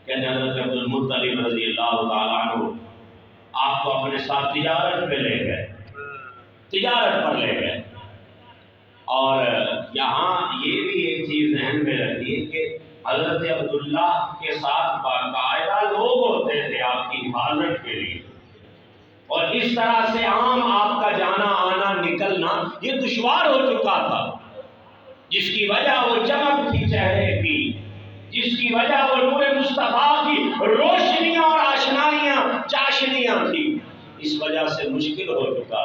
کہ حضرت عبد المطلب رضی اللہ تعالیٰ عنہ آپ کو اپنے ساتھ تجارت پہ لے گئے، تجارت پر لے گئے. اور یہاں یہ بھی ایک چیز ذہن میں رکھیے کہ حضرت عبداللہ کے ساتھ باقاعدہ لوگ ہوتے تھے آپ کی حفاظت کے لیے، اور اس طرح سے عام آپ کا جانا آنا نکلنا یہ دشوار ہو چکا تھا، جس کی وجہ وہ چمک تھی چہرے کی، جس کی وجہ وہ نور مصطفیٰ کی روشنیاں اور آشنائیاں چاشنیاں تھی، اس وجہ سے مشکل ہو چکا.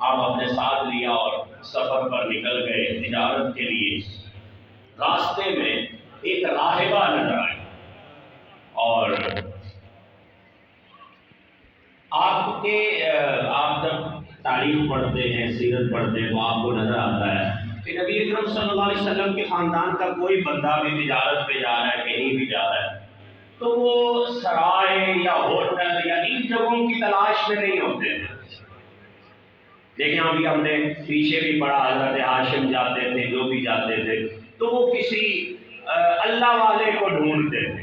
آپ اپنے ساتھ لیا اور سفر پر نکل گئے تجارت کے لیے. راستے میں ایک راہبہ نظر آئی، اور آپ جب تاریخ پڑھتے ہیں، سیرت پڑھتے ہیں، تو آپ کو نظر آتا ہے کہ نبی اکرم صلی اللہ علیہ وسلم کے خاندان کا کوئی بندہ بھی تجارت پہ جا رہا ہے، کہیں بھی جا رہا ہے، تو وہ سرائے یا ہوٹل یا ان جگہوں کی تلاش میں نہیں ہوتے ہیں. دیکھیں ابھی ہم نے پیچھے بھی پڑھا، حضرت ہاشم جاتے تھے، جو بھی جاتے تھے تو وہ کسی اللہ والے کو ڈھونڈتے تھے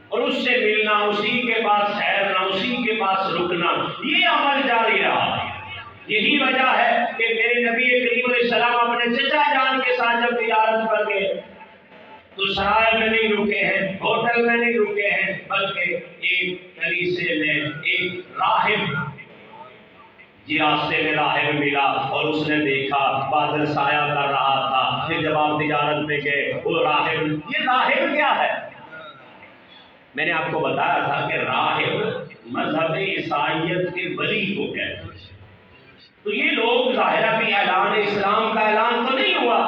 اور اس سے ملنا، اسی کے پاس ٹھہرنا، اسی کے پاس رکنا، یہ عمل جاری رہا. یہی وجہ ہے کہ میرے نبی کریم علیہ السلام اپنے چچا جان کے ساتھ جب تجارت پر گئے تو سرائے میں نہیں رکے ہیں، ہوٹل میں نہیں رکے ہیں، بلکہ ایک کلیسے میں ایک راہب، یہ راستے میں راہب ملا اور اس نے دیکھا بادل سایہ کر رہا تھا. پھر جب آپ تجارت میں گئے وہ راہب، یہ راہب کیا ہے؟ میں نے آپ کو بتایا تھا کہ راہب مذہب عیسائیت کے ولی کو کہتے ہیں. تو یہ لوگ ظاہرہ بھی اعلان اسلام کا اعلان تو نہیں ہوا.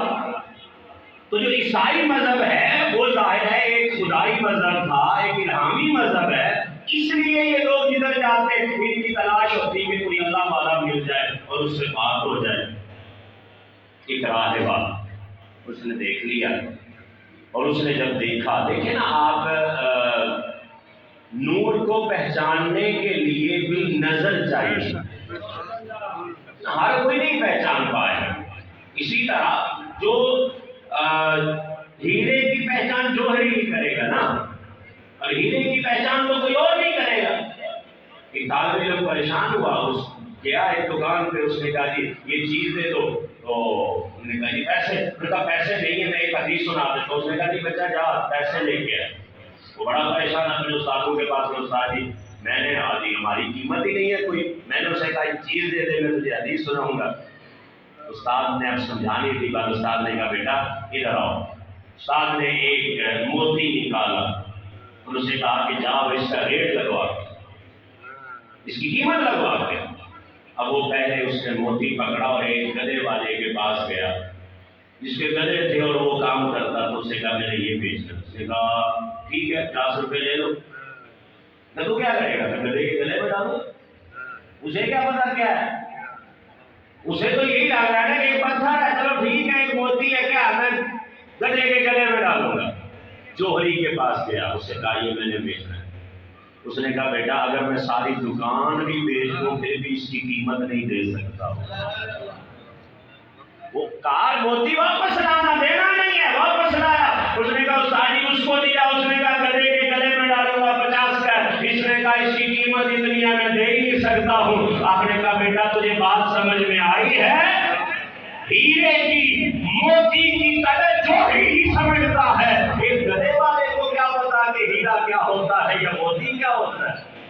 تو جو عیسائی مذہب ہے وہ ظاہر ہے ایک خدائی مذہب تھا، ایک الہامی مذہب ہے، اس لیے یہ لوگ جدھر جاتے ان کی تلاش ہوتی کہ کوئی اللہ والا مل جائے اور اس سے بات ہو جائے. ایک راہبہ اس نے دیکھ لیا، اور اس نے جب دیکھا، دیکھیں نا آپ نور کو پہچاننے کے لیے بھی نظر چاہیے، ہر کوئی نہیں پہچان پائے. اسی طرح جو ہیرے کی پہچان جوہری نہیں کرے گا نا، اور ہیرے کی پہچان تو کوئی اور نہیں کرے گا. ایک طالب علم پریشان ہوا، اس گیا ایک دکان پہ، اس نے کہا جی یہ چیز دے دو، تو انہوں نے کہا جی پیسے، انہوں نے کہا پیسے نہیں ہیں، میں ایک حدیث سنا دیتا ہوں. اس نے کہا جی بچہ جا پیسے لے کے آئے. وہ بڑا پریشان اپنے استادوں کے پاس، استاد جی میں نے جی ہماری قیمت ہی نہیں ہے کوئی. میں نے اسے کہا ایک چیز دے دے، میں تجھے حدیث سناؤں گا. استاد نے اب سمجھانی تھی بات. استاد نے کہا بیٹا ادھر آؤ. استاد نے ایک موتی نکالا اور اسے کہا کہ جاؤ اس کا ریٹ لگوا، اس کی قیمت لگوا کے. اب وہ پہلے اس نے موتی پکڑا اور ایک گدھے والے کے پاس گیا جس کے گدھے تھے اور وہ کام کرتا. تو اسے کہا میں نے یہ بیچنا. اس نے کہا ٹھیک ہے 50 روپے لے لو. میں تو کیا کرے گا، میں گدھے کے گلے میں ڈالوں، اسے کیا پتا کیا ہے، اسے تو یہی لگ رہا ہے کہ ایک پتھر ہے، چلو ٹھیک ہے ایک موتی ہے، کیا میں گدھے کے گلے میں ڈالوں گا. جوہری کے پاس گیا، اسے کہا یہ میں نے بیچنا ہے. اس نے کہا بیٹا اگر میں ساری دکان بھی بیچ دوں پھر بھی اس کی قیمت نہیں دے سکتا. وہ کار موتی واپس لانا، دینا نہیں ہے، واپس لایا. اس نے کہا استاد جی اس کو دیا. اس نے کہا گدھے کے گلے میں ڈالوں گا 50 کا. اس نے کہا اس کی قیمت اتنی ہے میں دے ہی نہیں سکتا ہوں. آپ نے کہا بیٹا تجھے بات سمجھ میں آئی ہے؟ ہیرے کی موتی کی قدر جو ہی سمجھتا ہے، ایک گدھے والے کو کیا پتا کہ ہیرا کیا ہوتا ہے یا موتی کیا ہوتا ہے.